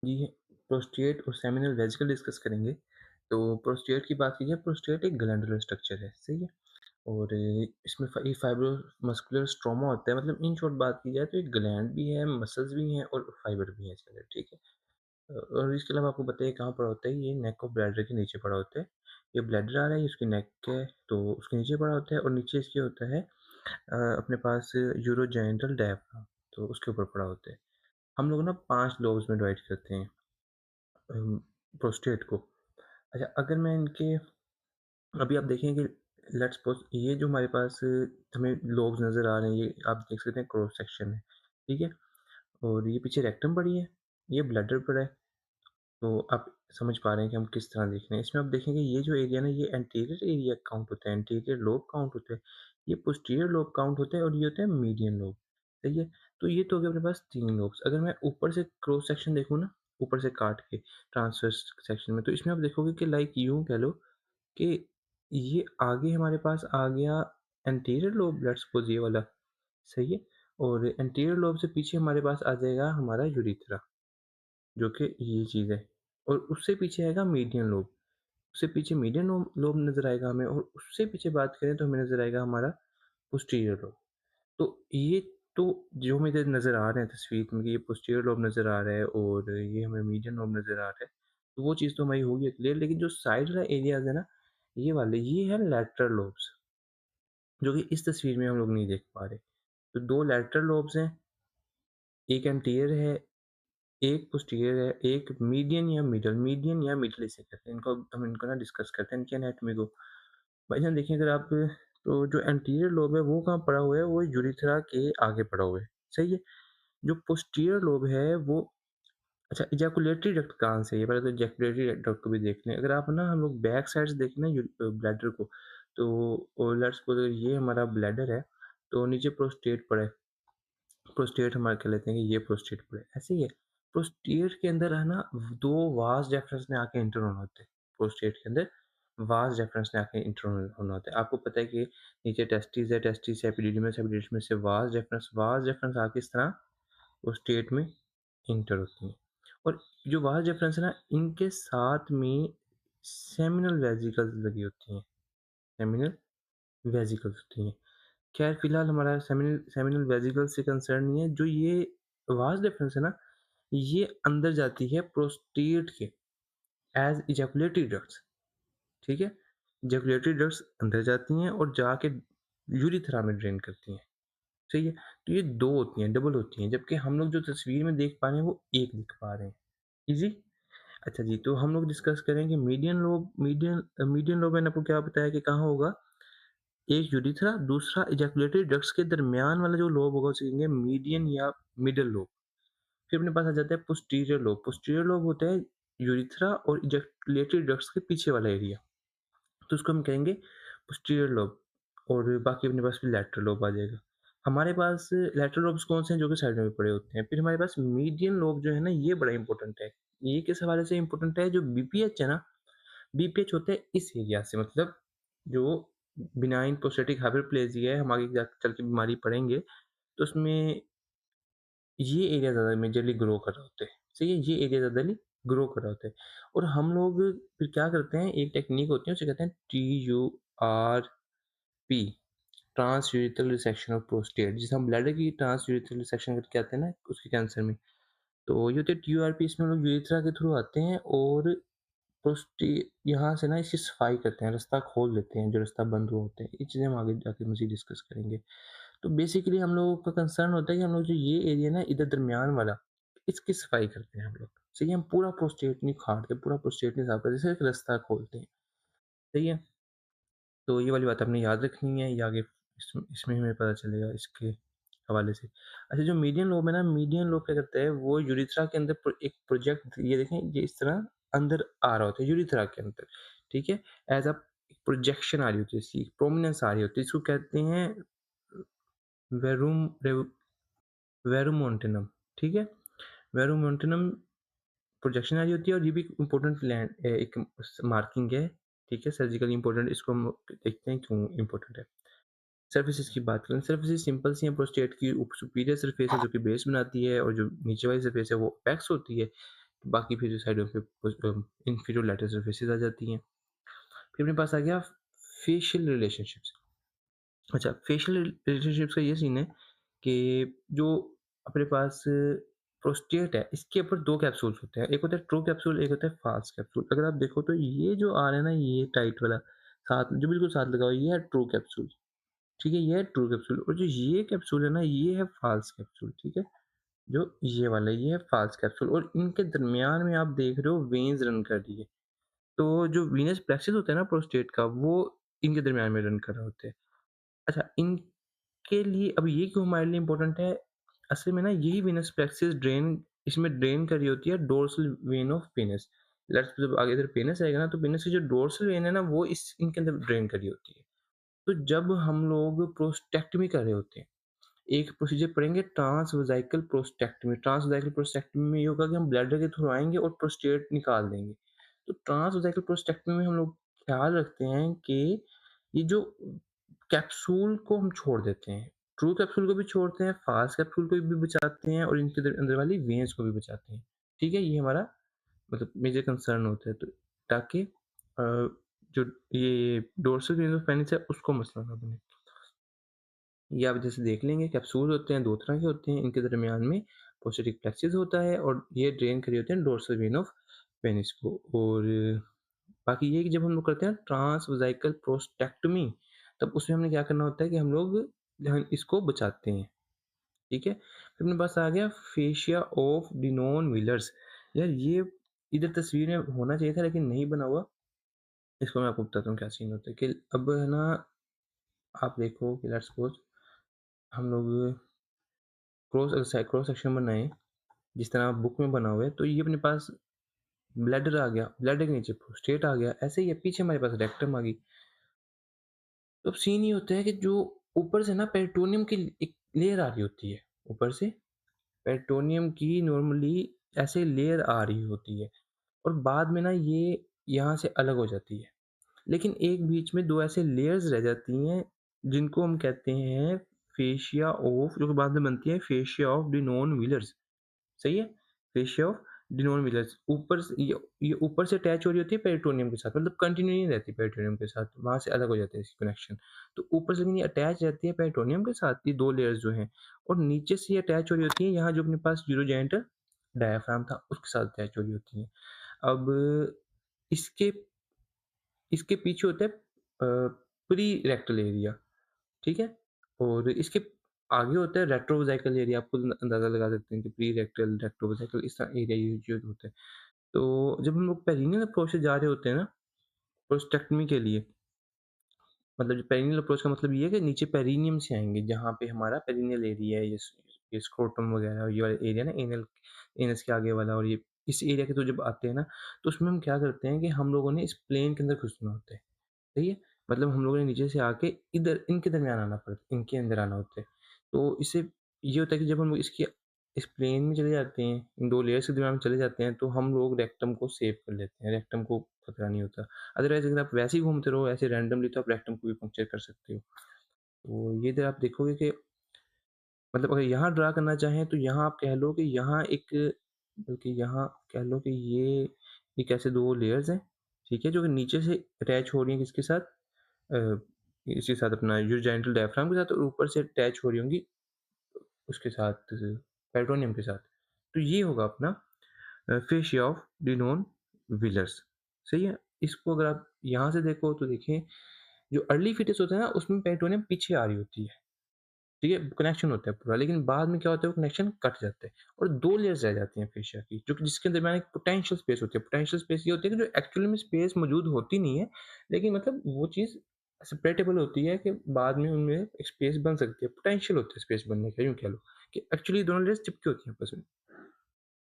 जी, prostate और seminal vesicle discuss करेंगे। तो प्रोस्टेट की बात की जाए, प्रोस्टेट एक ग्लैंडुलर स्ट्रक्चर है, सही है? और इसमें ये फाइब्रोमस्कुलर स्ट्रोमा होता है, मतलब इन शॉर्ट बात की जाए तो एक ग्लैंड भी है, मसल्स भी हैं और फाइबर भी है इसके अंदर, ठीक है? और इसके अलावा आपको बताइए कहाँ पड़ा होता है, ये नेक ऑफ ब्लैडर के नीचे पड़ा होता है। ये ब्लैडर आ रहा है, ये उसकी नेक है, तो उसके नीचे पड़ा होता है और नीचे इसके होता है अपने पास यूरोजेनिटल डायफ्राम, तो उसके ऊपर पड़ा होता है। हम लोग ना 5 लोब्स में डिवाइड करते हैं प्रोस्टेट को। अच्छा, अगर मैं इनके अभी आप देखें कि लेट्स सपोज़ ये जो हमारे पास हमें लोब्स नज़र आ रहे हैं, ये आप देख सकते हैं क्रॉस सेक्शन है, ठीक है? और ये पीछे रेक्टम पड़ी है, ये ब्लैडर पड़ा है, तो आप समझ पा रहे हैं कि हम किस तरह देख रहे हैं। इसमें आप देखेंगे ये जो एरिया ना, ये एंटीरियर एरिया काउंट होता है, एंटीरियर लोब काउंट होता है, ये पोस्टीरियर लोब काउंट होता है और ये होता है मीडियन लोब, सही है? तो ये तो हो गए अपने पास 3 लोब्स। अगर मैं ऊपर से क्रॉस सेक्शन देखूँ ना, ऊपर से काट के ट्रांसवर्स सेक्शन में, तो इसमें आप देखोगे कि लाइक यूँ कह लो कि ये आगे हमारे पास आ गया एंटीरियर लोब, लेट्स सपोज़ ये वाला, सही है? और एंटीरियर लोब से पीछे हमारे पास आ जाएगा हमारा यूरेथ्रा, जो कि ये चीज़ है, और उससे पीछे आएगा मीडियन लोब, उससे पीछे मीडियन लोब लोब नज़र आएगा हमें, और उससे पीछे बात करें तो हमें नज़र आएगा हमारा पोस्टीरियर लोब। तो ये तो जो हमें इधर नज़र आ रहे हैं तस्वीर में कि ये पोस्टीरियर लोब नज़र आ रहा है और ये हमें मीडियन लोब नज़र आ रहा है, तो वो चीज़ तो हमारी हो गई क्लियर। लेकिन जो साइड वाला एरियाज़ है ना, ये वाले, ये है लैटरल लोब्स, जो कि इस तस्वीर में हम लोग नहीं देख पा रहे। तो 2 लैटरल लोब्स हैं, एक एंटीरियर है, एक पोस्टीरियर है, एक मीडियन या मिडल इसे कहते हैं। इनको हम इनको ना डिस्कस करते हैं, इनकी एनाटॉमी को। भाई जान देखिए, अगर आप तो जो एंटीरियर लोब है वो कहाँ पड़ा हुआ है, वो यूरेथ्रा के आगे पड़ा हुआ है, सही है? जो पोस्टीरियर लोब है वो, अच्छा, इजैकुलेटरी डक्ट कहाँ से है? पहले तो इजैकुलेटरी डक्ट को भी देख लें। अगर आप ना हम लोग बैक साइड से देखें ना ब्लैडर को, तो लेट्स सपोज़ ये हमारा ब्लैडर है, तो नीचे प्रोस्टेट पड़ा है। प्रोस्टेट हमारा कह लेते हैं कि ये प्रोस्टेट पड़ा है, ऐसे ही है। प्रोस्टेट के अंदर है ना 2 वास डेफरेंस में आके एंटर होना होता है। प्रोस्टेट के अंदर वास डेफरेंस में आके एंटर होना होता है। आपको पता है कि नीचे टेस्टिस है, टेस्टिस से एपिडिडीमस, एपिडिडीमस से वास डेफरेंस आके इस तरह प्रोस्टेट में इंटर होती हैं। और जो वास डिफरेंस है ना, इनके साथ में सेमिनल वेसिकल्स लगी होती हैं, सेमिनल वेसिकल्स होती हैं। खैर फिलहाल हमारा सेमिनल सेमिनल वेसिकल्स से कंसर्न नहीं है, जो ये वास डिफरेंस है ना, ये अंदर जाती है प्रोस्टेट के एज इजैकुलेटरी डक्ट्स, ठीक है? इजैकुलेटरी डक्ट्स अंदर जाती हैं और जाके यूरेथ्रा में ड्रेन करती हैं, सही है? तो ये 2 होती हैं, डबल होती हैं, जबकि हम लोग जो तस्वीर में देख पा रहे हैं वो 1 दिख पा रहे हैं। इज़ी? अच्छा जी, तो हम लोग डिस्कस करेंगे मीडियन लोब, मैंने आपको क्या बताया कि कहाँ होगा? एक यूरेथ्रा, दूसरा इजैकुलेटरी डक्ट्स के दरमियान वाला जो लोब होगा उसे कहेंगे मीडियन या मिडल लोब। फिर अपने पास आ जाता है पोस्टीरियर लोब। पोस्टीरियर लोब होता है यूरेथ्रा और इजैकुलेटरी डक्ट्स के पीछे वाला एरिया, तो उसको हम कहेंगे पोस्टीरियर लोब, और बाकी अपने पास फिर लैटरल लोब आ जाएगा। हमारे पास लैटरल लोब्स कौन से हैं? जो कि साइड में पड़े होते हैं। फिर हमारे पास मीडियन लोब जो है ना, ये बड़ा इंपॉर्टेंट है। ये किस हवाले से इंपॉर्टेंट है? जो बीपीएच है ना, बीपीएच होता है इस एरिया से, मतलब जो बिनाइन प्रोस्टैटिक हाइपरप्लेजिया है, हम आगे जा चल के बीमारी पढ़ेंगे, तो उसमें ये एरिया ज़्यादा मेजरली ग्रो कर रहे होते हैं। सही है? ये एरिया ज़्यादाली ग्रो कर रहे होते हैं। और हम लोग फिर क्या करते हैं, एक टेक्नीक होती है उसे कहते हैं TURP, transurethral resection of prostate, जिसे हम ब्लैडर की ट्रांसयूरेथ्रल रिसेक्शन करके आते हैं ना उसके कैंसर में। तो ये होती है TURP, इसमें हम लोग यूरेथ्रा के थ्रू आते हैं और प्रोस्टे यहाँ से ना इसकी सफाई करते हैं, रास्ता खोल देते हैं जो रास्ता बंद हुआ होता है। ये चीज़ें हम आगे जाके मज़ीद डिस्कस करेंगे। तो बेसिकली हम लोगों का कंसर्न होता है कि हम लोग जो ये एरिया ना इधर दरमियान वाला, इसकी सफाई करते हैं हम लोग। सही है? हम पूरा प्रोस्टेट नहीं खाड़ते, पूरा प्रोस्टेट नहीं साफ करते, सिर्फ एक रास्ता खोलते हैं। सही है? तो ये वाली बात आपने याद रखनी है, ये आगे इसमें हमें पता चलेगा इसके हवाले से। अच्छा, जो मीडियन लोब है ना, मीडियन लोब क्या करता है, वो यूरेथ्रा के अंदर एक प्रोजेक्ट, ये देखें ये इस तरह अंदर आ रहा होता है यूरेथ्रा के अंदर, ठीक है? एज़ अ प्रोजेक्शन आ रही होती है इसकी, प्रोमिनेंस आ रही होती है, इसको कहते हैं वेरुम रेव वेरुमोंटिनम, ठीक है? वेरुमोंटिनम प्रोजेक्शन आ रही होती है, और ये भी इम्पोर्टेंट एक मार्किंग है, ठीक है? सर्जिकली इम्पोर्टेंट, इसको हम देखते हैं क्यों इम्पोर्टेंट है। सर्फेसेस की बात करें, सर्फेसेस सिंपल सी हैं। प्रोस्टेट की सुपीरियर सरफेस है जो कि बेस बनाती है, और जो नीचे वाली सरफेस है वो अपेक्स होती है। बाकी फिर साइडों पे इंफीरियर लैटरल सर्फेसेस आ जाती हैं। फिर अपने पास आ गया फेशियल रिलेशनशिप्स। अच्छा, फेशियल रिलेशनशिप्स का ये सीन है कि जो अपने पास प्रोस्टेट है, इसके ऊपर 2 कैप्सूल्स होते हैं। एक होता है ट्रू कैप्सूल, एक होता है फ़ाल्स कैप्सूल। अगर आप देखो तो ये जो आ रहा है ना, ये टाइट वाला साथ जो बिल्कुल साथ लगा हुआ है, ये है ट्रू कैप्सूल, ठीक है? ये है ट्रू कैप्सूल और जो ये कैप्सूल है ना, ये है फ़ाल्स कैप्सूल, ठीक है? जो ये वाला है, ये है फ़ाल्स कैप्सूल और इनके दरमियान में आप देख रहे हो वेन्स रन कर रही है। तो जो वीनस प्लेक्सस होता है ना प्रोस्टेट का, वो इनके दरमियान में रन कर रहे होते हैं। अच्छा, इनके लिए अब ये क्यों हमारे लिए इम्पोर्टेंट है? असल में ना यही वेनस प्लेक्सस इसमें ड्रेन कर रही होती है dorsal when of penis. Let's जब आगे इधर पेनिस आएगा ना, तो पेनिस की जो डोर्सल वेन है ना, वो इस इनके अंदर ड्रेन कर रही होती है। तो जब हम लोग प्रोस्टेक्टमी कर रहे होते हैं, एक प्रोसीजर पढ़ेंगे ट्रांसवेसाइकल प्रोस्टेक्टमी। ट्रांसवेसाइकल प्रोस्टेक्टमी में ये होगा कि हम ब्लैडर के थ्रू आएँगे और प्रोस्टेट निकाल देंगे। तो ट्रांसवेसाइकल प्रोस्टेक्टमी में हम लोग ख़्याल रखते हैं कि ये जो कैप्सूल को हम छोड़ देते हैं। ट्रू कैप्सूल को भी छोड़ते हैं, फ़ास्ट कैप्सूल को भी बचाते हैं और इनके अंदर वाली वेन्स को भी बचाते हैं। ठीक है? ये हमारा मतलब मेजर कंसर्न होता है तो ताकि जो ये डोर्सल वेन ऑफ पेनिस है उसको मसला ना बने। ये आप जैसे देख लेंगे कैप्सूल होते हैं 2 तरह के होते हैं, इनके दरमियान में प्रोस्टेटिक प्लेक्सिस होता है और ये ड्रेन कर रहे होते हैं डोर्सल वेन ऑफ पेनिस को। और बाकी ये है कि जब हम लोग करते हैं ट्रांसवेसाइकल प्रोस्टेक्टमी, तब उसमें हमने क्या करना होता है कि हम लोग इसको बचाते हैं, ठीक है? फिर अपने पास आ गया फेशिया ऑफ डिनोन व्हीलर्स। यार ये इधर तस्वीर में होना चाहिए था लेकिन नहीं बना हुआ। इसको मैं आपको बताता हूँ क्या सीन होता है कि अब है ना, आप देखो कि लेट्स सपोज़ हम लोग क्रॉस सेक्शन बनाएँ, जिस तरह बुक में बना हुआ है, तो ये अपने पास ब्लैडर आ गया, ब्लैडर के नीचे प्रोस्टेट आ गया, ऐसे ही है, पीछे हमारे पास रेक्टम आ गई। तो अब सीन ये होता है कि जो ऊपर से ना पेरिटोनियम की एक लेयर आ रही होती है, ऊपर से पेरिटोनियम की नॉर्मली ऐसे लेयर आ रही होती है और बाद में ना ये यहाँ से अलग हो जाती है। लेकिन एक बीच में 2 ऐसे लेयर्स रह जाती हैं, जिनको हम कहते हैं फेशिया ऑफ, जो कि बाद में बनती है फेशिया ऑफ डिनोन व्हीलर्स। सही है? फेशिया ऑफ डिनोन व्हीलर्स ऊपर से ये ऊपर से अटैच हो रही होती है पेरिटोनियम के साथ, मतलब कंटिन्यू नहीं रहती पेरिटोनियम के साथ, वहाँ से अलग हो जाते हैं इसकी कनेक्शन। तो ऊपर से लेकिन ये अटैच रहती है पेरिटोनियम के साथ, ये 2 लेयर्स जो हैं और नीचे से ये अटैच हो रही होती है, यहाँ जो अपने पास यूरोजेनिटल डायाफ्राम था, उसके साथ अटैच हो रही होती हैं। अब इसके इसके पीछे होता है प्री रेक्टल एरिया, ठीक है? और इसके आगे होता है रेट्रोवेसिकल एरिया, आप खुद अंदाज़ा लगा सकते हैं कि प्री रेक्टल, रेट्रोवेसिकल इस तरह एरिया यूज़ होता है। तो जब हम लोग पेरिनियल अप्रोच से जा रहे होते हैं ना, प्रोस्टेक्टमी के लिए, मतलब जो पेरिनियल अप्रोच का मतलब ये है कि नीचे पेरिनियम से आएँगे, जहाँ पे हमारा पेरिनियल एरिया है, ये स्क्रोटम वगैरह और ये वाला एरिया ना एनस के आगे वाला और ये इस एरिया के थ्रू जब आते हैं ना, तो उसमें हम क्या करते हैं कि हम लोगों ने इस प्लेन के अंदर घुसना होता है। सही है? मतलब हम लोगों ने नीचे से आके इधर इनके दरमियान आना पड़ता है, इनके अंदर आना होता है। तो इससे ये होता है कि जब हम लोग इसकी इस प्लेन में चले जाते हैं, इन 2 लेयर्स के दरमियान में चले जाते हैं, तो हम लोग रेक्टम को सेव कर लेते हैं, रेक्टम को खतरा नहीं होता। अदरवाइज़ अगर आप वैसे ही घूमते रहो ऐसे रैंडमली, तो आप रेक्टम को भी पंक्चर कर सकते हो। तो ये इधर आप देखोगे कि मतलब अगर यहाँ ड्रा करना चाहें तो यहाँ आप कह लो कि यहाँ एक, बल्कि यहाँ कह लो कि ये एक ऐसे 2 लेयर्स हैं, ठीक है? जो कि नीचे से अटैच हो रही हैं किसके साथ? अ, इसके साथ अपना यूरोजेनिटल डायफ्राम के साथ और ऊपर से अटैच हो रही होंगी उसके साथ पेरिटोनियम के साथ। तो ये होगा अपना फेशिया ऑफ डिनोन व्हीलर्स, सही है? इसको अगर आप यहाँ से देखो तो देखिए जो अर्ली फीटस होता है ना उसमें पेरिटोनियम पीछे आ रही होती है, ठीक है? कनेक्शन होता है पूरा, लेकिन बाद में क्या होता है वो कनेक्शन कट जाता है और 2 लेयर्स रह जाती हैं फेशिया की, जो कि जिसके दरमियान एक पोटेंशियल स्पेस होती है। पोटेंशियल स्पेस ये होती है कि जो एक्चुअली में स्पेस मौजूद होती नहीं है, लेकिन मतलब वो चीज़ सेपरेटेबल होती है कि बाद में उनमें एक स्पेस बन सकती है। पोटेंशियल होता है स्पेस बनने का, यूँ कह लो कि एक्चुअली दोनों लेयर्स चिपकी होती हैं आपस में।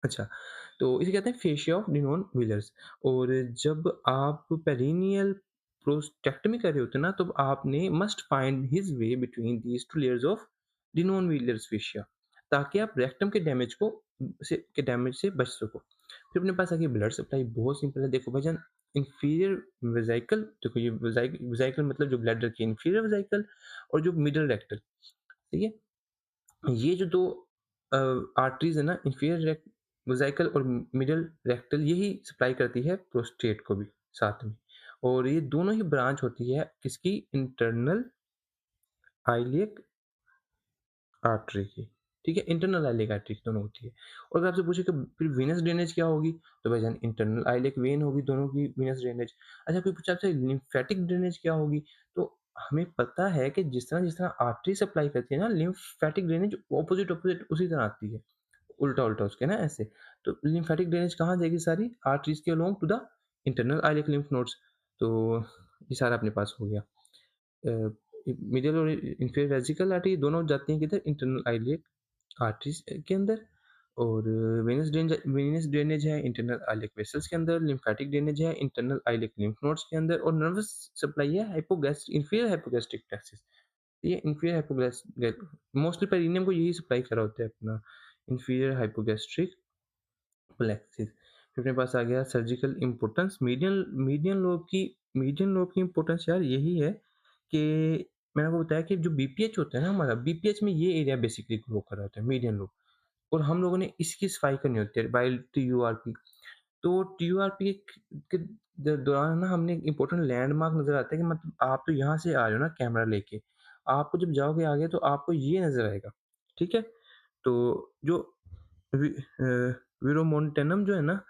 अच्छा, तो इसे कहते हैं फेशिया ऑफ डिनोन व्हीलर्स। और जब आप पेरिनियल प्रोस्टेक्टमी कर रहे होते हैं ना, तब आपने must find his way between these 2 layers of Denonvilliers fascia, ताकि आप रेक्टम के डैमेज से बच सको। फिर अपने पास आ गई ब्लड सप्लाई, बहुत सिंपल है। देखो भाईजान, इंफीरियर वेसिकल, देखो ये वेसिकल मतलब जो ब्लैडर की इंफीरियर वेसिकल और जो मिडल रेक्टल, ठीक है? ये जो 2 आर्टरीज़ है ना, इंफीरियर वेसिकल और मिडल रेक्टल यही सप्लाई करती है प्रोस्टेट को भी साथ में। और ये दोनों ही ब्रांच होती है किसकी? इंटरनल आइलिक आर्टरी की, ठीक है? इंटरनल आइलिक आर्टरी की दोनों होती है। और अगर आपसे पूछे कि फिर वीनस ड्रेनेज क्या होगी? तो भाईजान इंटरनल आइलिक वेन होगी दोनों की वीनस ड्रेनेज। अच्छा कोई पूछे आपसे लिम्फैटिक ड्रेनेज क्या होगी? तो हमें पता है कि जिस तरह आर्टरी सप्लाई करती है ना, लिम्फैटिक ड्रेनेज ऑपोज़िट उसी तरह आती है। उल्टा-उल्टा उसके ना ऐसे। तो लिम्फैटिक ड्रेनेज कहाँ जाएगी सारी? आर्टरीज़ के along to the internal iliac lymph nodes. तो ये सारा अपने पास हो गया। अ, मिडल और इंफीरियर वेसिकल आर्टरी दोनों जाती हैं किधर? इंटरनल आइलिक आर्टरीज़ के अंदर। और वेनस ड्रेनेज है इंटरनल आइलिक वेसल्स के अंदर, लिम्फैटिक ड्रेनेज है इंटरनल आइलिक लिम्फ नोड्स के अंदर और नर्वस सप्लाई है इंफीरियर हाइपोगैस्ट्रिक प्लेक्सिस। ये इंफीरियर मोस्टली पेरिनियम को यही सप्लाई कर रहा होता है अपना इंफीरियर हाइपोगैस्ट्रिक प्लेक्सिस। फिर अपने पास आ गया सर्जिकल इम्पोर्टेंस। मीडियन लोब की इम्पोर्टेंस यार यही है कि मैंने आपको बताया कि जो बीपीएच होता है ना हमारा, बीपीएच में ये एरिया बेसिकली ग्रो कर रहा होता है मीडियन लोब। और हम लोगों ने इसकी सफाई करनी होती है बाय टीयूआरपी। तो टीयूआरपी के दौरान ना हमने इम्पोर्टेंट लैंडमार्क नज़र आता है कि मतलब आप तो यहाँ से आ रहे हो ना कैमरा लेके, आपको जब जाओगे आगे तो आपको ये नज़र आएगा, ठीक है? तो जो विरोमोन्टेनम जो है ना,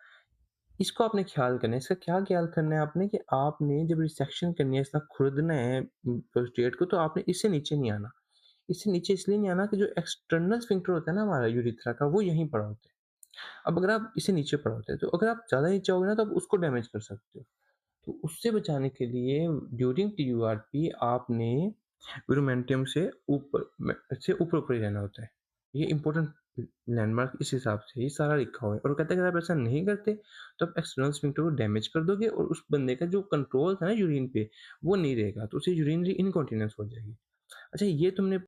इसको आपने ख़्याल करना है। इसका क्या ख़्याल करना है आपने कि आपने जब रिसेक्शन करनी है, इसका खुरदना है प्रोस्टेट को, तो आपने इससे नीचे नहीं आना। इससे नीचे इसलिए नहीं आना कि जो एक्सटर्नल स्फिंक्टर होता है ना हमारा यूरेथ्रा का, वो यहीं पड़ा होता है। अब अगर आप इससे नीचे पड़ा होता है, तो अगर आप ज़्यादा नीचे आओगे ना, तो आप उसको डैमेज कर सकते हो। तो उससे बचाने के लिए ड्यूरिंग टीयूआरपी आपने विरुमेंटियम से ऊपर-ऊपर ही रहना होता है। ये इम्पोर्टेंट लैंडमार्क इस हिसाब से ही सारा लिखा हुआ है और वो कहता है अगर आप ऐसा नहीं करते तो आप एक्सटर्नल स्फिंक्टर को डैमेज कर दोगे और उस बंदे का जो कंट्रोल था ना यूरिन पे, वो नहीं रहेगा, तो उसे यूरिनरी इनकॉन्टिनेंस हो जाएगी। अच्छा ये तुमने